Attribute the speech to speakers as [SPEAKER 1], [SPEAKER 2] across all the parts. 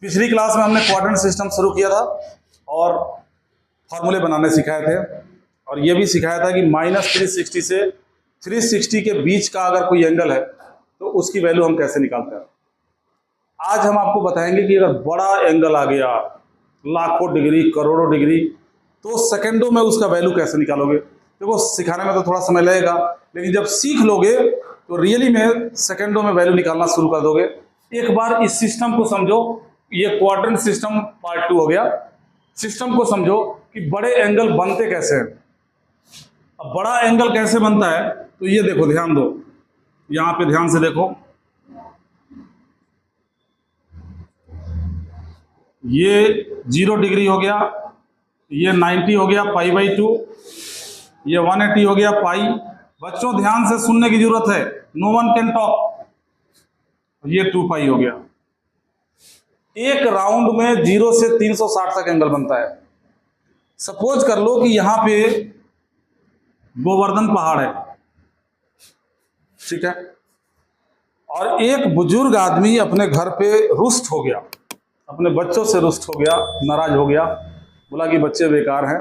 [SPEAKER 1] पिछली क्लास में हमने क्वाड्रेंट सिस्टम शुरू किया था और फॉर्मूले बनाने सिखाए थे और ये भी सिखाया था कि -360 से 360 के बीच का अगर कोई एंगल है तो उसकी वैल्यू हम कैसे निकालते हैं। आज हम आपको बताएंगे कि अगर बड़ा एंगल आ गया, लाखों डिग्री, करोड़ों डिग्री, तो सेकंडों में उसका वैल्यू कैसे निकालोगे। देखो सिखाने में तो थोड़ा समय लगेगा, लेकिन जब सीख लोगे तो रियली में सेकंडों में वैल्यू निकालना शुरू कर दोगे। एक बार इस सिस्टम को समझो, ये क्वाड्रेंट सिस्टम पार्ट 2 हो गया। सिस्टम को समझो कि बड़े एंगल बनते कैसे हैं। अब बड़ा एंगल कैसे बनता है तो ये देखो, ध्यान दो, यहां पे ध्यान से देखो, ये 0 डिग्री हो गया, ये 90 हो गया π/2, ये 180 हो गया पाई। बच्चों ध्यान से सुनने की जरूरत है, नो वन कैन टॉक। ये 2π हो गया। एक राउंड में 0 से 360 तक एंगल बनता है। सपोज कर लो कि यहां पे गोवर्धन पहाड़ है, ठीक है, और एक बुजुर्ग आदमी अपने घर पे रुष्ट हो गया, अपने बच्चों से रुष्ट हो गया, नाराज हो गया, बोला कि बच्चे बेकार हैं,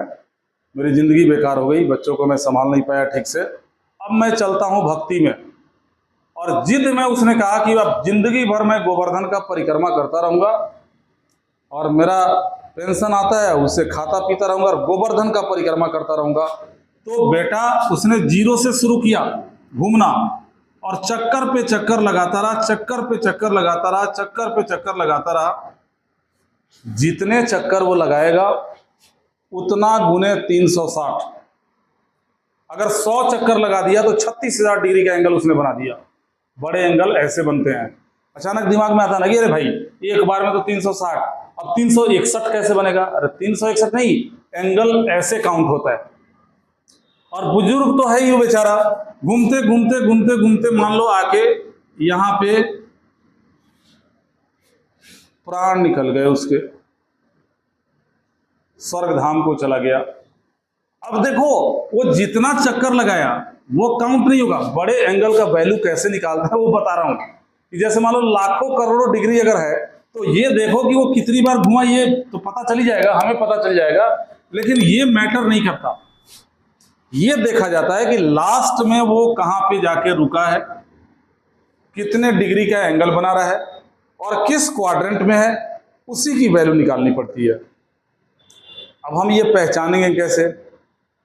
[SPEAKER 1] मेरी जिंदगी बेकार हो गई, बच्चों को मैं संभाल नहीं पाया ठीक से, अब मैं चलता हूं भक्ति में। और जिद में उसने कहा कि अब जिंदगी भर मैं गोवर्धन का परिक्रमा करता रहूंगा और मेरा पेंशन आता है उससे खाता पीता रहूंगा और गोवर्धन का परिक्रमा करता रहूंगा। तो बेटा उसने 0 से शुरू किया घूमना और चक्कर पे चक्कर लगाता रहा, चक्कर पे चक्कर लगाता रहा, चक्कर पे चक्कर लगाता रहा। जितने चक्कर वो लगाएगा उतना गुने 360। अगर 100 चक्कर लगा दिया तो 36,000 डिग्री का एंगल उसने बना दिया। बड़े एंगल ऐसे बनते हैं। अचानक दिमाग में आता ना कि अरे भाई एक बार में तो 360, अब 361 कैसे बनेगा। अरे 361 नहीं, एंगल ऐसे काउंट होता है। और बुजुर्ग तो है ही वो बेचारा, घूमते घूमते घूमते घूमते मान लो आके यहां पे प्राण निकल गए उसके, स्वर्ग धाम को चला गया। अब देखो वो जितना चक्कर लगाया वो काउंट नहीं होगा। बड़े एंगल का वैल्यू कैसे निकालता है वो बता रहा हूं कि जैसे मान लो लाखों करोड़ों डिग्री अगर है तो ये देखो कि वो कितनी बार घुमा, ये तो पता चली जाएगा, हमें पता चल जाएगा, लेकिन ये मैटर नहीं करता। ये देखा जाता है कि लास्ट में वो कहां पे जाके रुका है, कितने डिग्री का एंगल बना रहा है और किस क्वाड्रेंट में है, उसी की वैल्यू निकालनी पड़ती है। अब हम ये पहचानेंगे कैसे,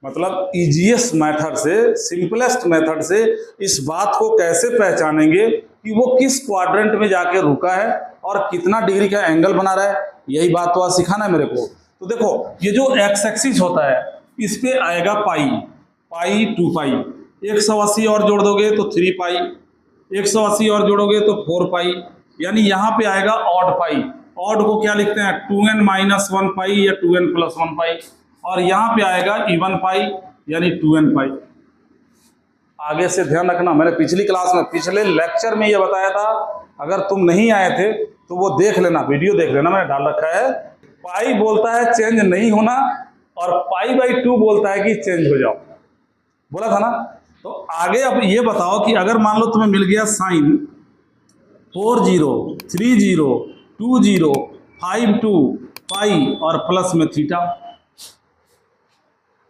[SPEAKER 1] मतलब इजीएस्ट मेथड से, सिंपलेस्ट मेथड से इस बात को कैसे पहचानेंगे कि वो किस क्वाड्रेंट में जाके रुका है और कितना डिग्री का एंगल बना रहा है। यही बात तो आज सिखाना है मेरे को। तो देखो ये जो एक्स एक्सिस होता है इस पे आएगा पाई, 2π, 180 और जोड़ दोगे तो 3π, 180 और जोड़ोगे तो 4π, यानी यहाँ पे आएगा ऑड पाई। ऑड को क्या लिखते हैं, 2n-1π या 2n+1π, और यहाँ पे आएगा इवन पाई यानी 2nπ। आगे से ध्यान रखना, मैंने पिछली क्लास में, पिछले लेक्चर में ये बताया था, अगर तुम नहीं आए थे तो वो देख लेना, वीडियो देख लेना, मैंने डाल रखा है। पाई बोलता है चेंज नहीं होना और π/2 बोलता है कि चेंज हो जाओ, बोला था ना। तो आगे अब ये बताओ कि अगर मान लो तुम्हें मिल गया साइन 40, 30, 20, 52 पाई और प्लस में थीटा।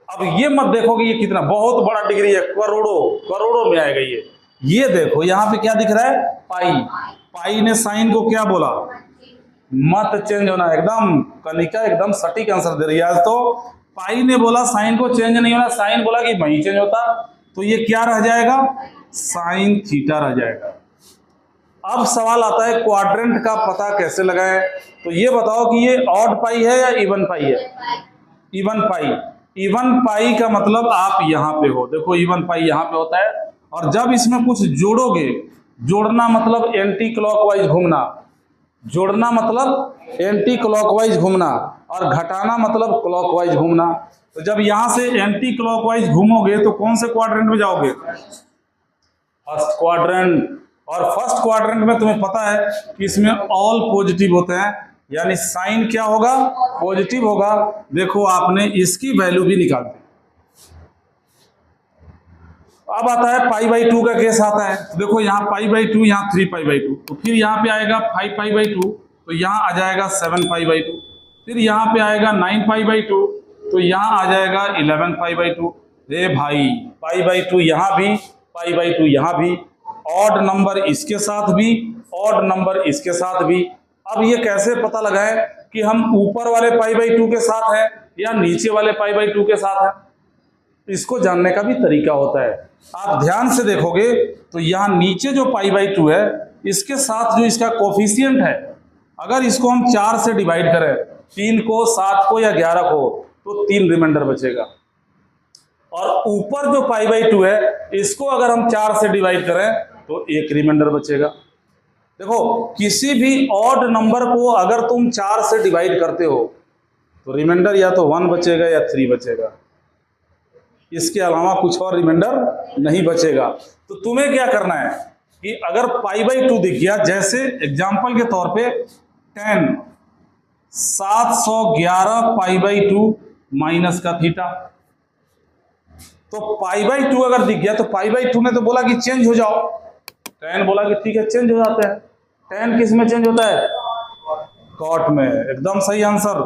[SPEAKER 1] अब ये मत देखो कि ये कितना बहुत बड़ा डिग्री है, करोड़ों में आएगा ये देखो यहाँ पे क्या दिख रहा है, पाई। पाई ने साइन को क्या बोला, मत चेंज होना। एकदम कनिका एकदम सटीक आंसर दे रही है आज तो। पाई ने बोला साइन को चेंज नहीं होना, साइन बोला कि वही चेंज होता, तो ये क्या रह जाएगा, साइन थीटा रह जाएगा। अब सवाल आता है क्वाड्रेंट का पता कैसे लगाएं। तो ये बताओ कि ये ऑड पाई है या इवन पाई है, इवन पाई। इवन पाई का मतलब आप यहाँ पे हो, देखो इवन पाई यहाँ पे होता है। और जब इसमें कुछ जोड़ोगे, जोड़ना मतलब एंटी क्लॉकवाइज घूमना, जोड़ना मतलब एंटी क्लॉकवाइज घूमना और घटाना मतलब क्लॉकवाइज घूमना। तो जब यहाँ से एंटी क्लॉकवाइज घूमोगे तो कौन से क्वाड्रेंट में जाओगे, फर्स्ट क्वाड्रेंट। और फर्स्ट क्वाड्रेंट में तुम्हें पता है कि इसमें ऑल पॉजिटिव होते हैं, यानी साइन क्या होगा, पॉजिटिव होगा। देखो आपने इसकी वैल्यू भी निकाल दी। अब आता है π/2 का केस आता है। देखो यहाँ π/2, यहाँ 3π/2, तो फिर यहाँ पे आएगा 5π/2, तो यहाँ आ जाएगा 7π/2। फिर यहाँ पे आएगा 9π/2, तो यहाँ आ जाएगा 11π/2। रे भाई π/2 यहाँ भी, π/2 यहाँ भी, ऑड नंबर इसके साथ भी, ऑड नंबर इसके साथ भी। अब ये कैसे पता लगाएं कि हम ऊपर वाले π/2 के साथ हैं या नीचे वाले π/2 के साथ हैं? इसको जानने का भी तरीका होता है। आप ध्यान से देखोगे तो यहाँ नीचे जो π/2 है इसके साथ जो इसका कोफिशिएंट है, अगर इसको हम 4 से डिवाइड करें, 3 को, 7 को या 11 को, तो 3 रिमाइंडर बचेगा। और ऊपर जो π/2 है इसको अगर हम 4 से डिवाइड करें तो 1 रिमाइंडर बचेगा। देखो, किसी भी ऑड नंबर को अगर तुम 4 से डिवाइड करते हो तो रिमाइंडर या तो 1 बचेगा या 3 बचेगा, इसके अलावा कुछ और रिमाइंडर नहीं बचेगा। तो तुम्हें क्या करना है कि अगर π/2 दिख गया, जैसे एग्जांपल के तौर पे 10 711 π/2 माइनस का थीटा, तो π/2 अगर दिख गया तो π/2 ने तो बोला कि चेंज हो जाओ, 10 बोला कि ठीक है चेंज हो जाते हैं। 10 किस में चेंज होता है? कॉट में। एकदम सही आंसर,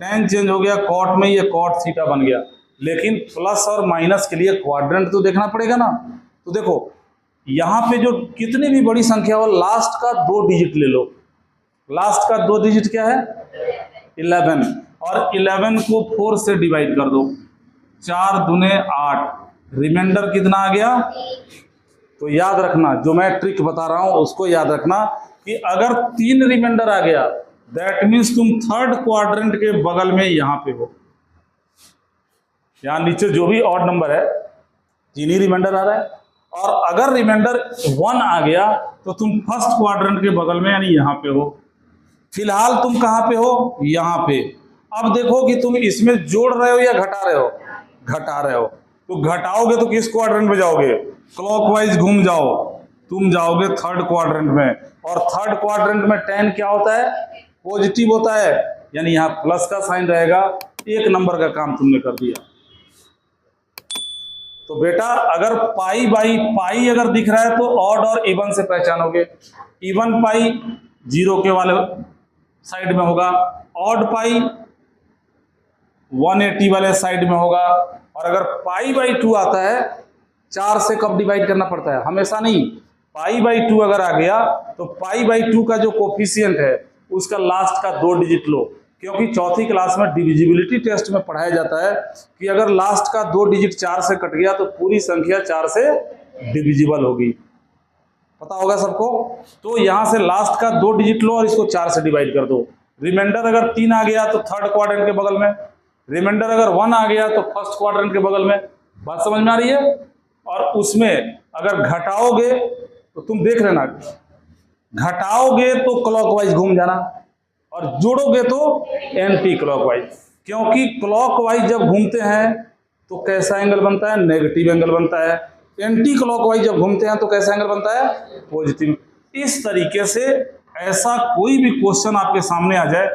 [SPEAKER 1] 10 चेंज हो गया कॉट में, ये कॉट थीटा बन गया। लेकिन प्लस और माइनस के लिए क्वाड्रेंट तो देखना पड़ेगा ना। तो देखो यहाँ पे जो कितनी भी बड़ी संख्या हो, लास्ट का 2 डिजिट ले लो। लास्ट का 2 डिजिट क्या है? 11, और 11 को 4 से डिवाइड कर दो, 4 दूने 8, रिमाइंडर कितना आ गया? तो याद रखना, जो मैं ट्रिक बता रहा हूं उसको याद रखना कि अगर 3 रिमाइंडर आ गया दैट मीन्स तुम थर्ड क्वाड्रेंट के बगल में यहां पे हो। यहां नीचे जो भी ऑड नंबर है 3 ही रिमाइंडर आ रहा है, और अगर रिमाइंडर 1 आ गया तो तुम फर्स्ट क्वाड्रेंट के बगल में यानी यहां पे हो। फिलहाल तुम कहां पे हो? यहां पे। अब देखो कि तुम इसमें जोड़ रहे हो या घटा रहे हो? घटा रहे हो। तो घटाओगे तो किस क्वाड्रेंट में जाओगे? क्लॉकवाइज घूम जाओ, तुम जाओगे थर्ड क्वाड्रेंट में। और थर्ड क्वाड्रेंट में 10 क्या होता है? पॉजिटिव होता है, यानी यहाँ प्लस का साइन रहेगा। 1 नंबर का काम तुमने कर दिया। तो बेटा अगर π/π अगर दिख रहा है तो ऑड और इवन से पहचानोगे। इवन पाई 0 के वाले साइड में होगा, ऑड पाई 180 वाले साइड में होगा। और अगर π/2 आता है, 4 से कब डिवाइड करना पड़ता है? हमेशा नहीं। π/2 अगर आ गया तो π/2 का जो कोफिशिएंट है उसका लास्ट का 2 डिजिट लो, क्योंकि चौथी क्लास में डिविजिबिलिटी टेस्ट में पढ़ाया जाता है कि अगर लास्ट का 2 डिजिट 4 से कट गया तो पूरी संख्या 4 से डिविजिबल होगी। पता होगा सबको। तो यहां से लास्ट का 2 डिजिट लो और इसको 4 से डिवाइड कर दो। रिमाइंडर अगर 3 आ गया तो थर्ड क्वाड्रेंट के बगल में, रिमाइंडर अगर 1 आ गया तो फर्स्ट क्वाड्रेंट के बगल में। बात समझ में आ रही है? और उसमें अगर घटाओगे तो तुम देख लेना, घटाओगे तो क्लॉकवाइज घूम जाना और जोड़ोगे तो एंटी क्लॉकवाइज, क्योंकि क्लॉकवाइज जब घूमते हैं तो कैसा एंगल बनता है? नेगेटिव एंगल बनता है। एंटी क्लॉकवाइज जब घूमते हैं तो कैसा एंगल बनता है? पॉजिटिव। इस तरीके से ऐसा कोई भी क्वेश्चन आपके सामने आ जाए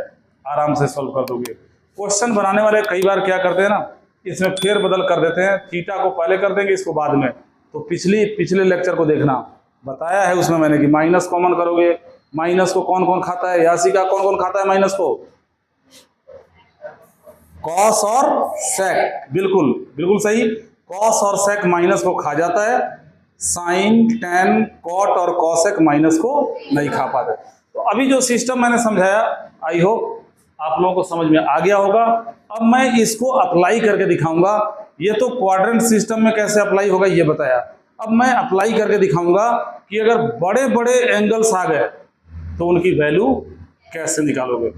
[SPEAKER 1] आराम से सॉल्व कर दोगे। क्वेश्चन बनाने वाले कई बार क्या करते हैं ना, इसमें फेर बदल कर देते हैं, थीटा को पहले कर देंगे इसको बाद में। तो पिछले लेक्चर को देखना, बताया है उसमें मैंने कि माइनस कॉमन करोगे। माइनस को कौन कौन खाता है? यासिका कौन कौन खाता है माइनस को? कॉस और सेक। बिल्कुल बिल्कुल सही, कॉस और सेक माइनस को खा जाता है, साइन, टैन, कॉट और कॉसेक माइनस को नहीं खा पाते। तो अभी जो सिस्टम मैंने समझाया आई होप आप लोगों को समझ में आ गया होगा। अब मैं इसको अप्लाई करके दिखाऊंगा। ये तो क्वाड्रेंट सिस्टम में कैसे अप्लाई होगा ये बताया, अब मैं अप्लाई करके दिखाऊंगा कि अगर बड़े बड़े एंगल्स आ गए तो उनकी वैल्यू कैसे निकालोगे।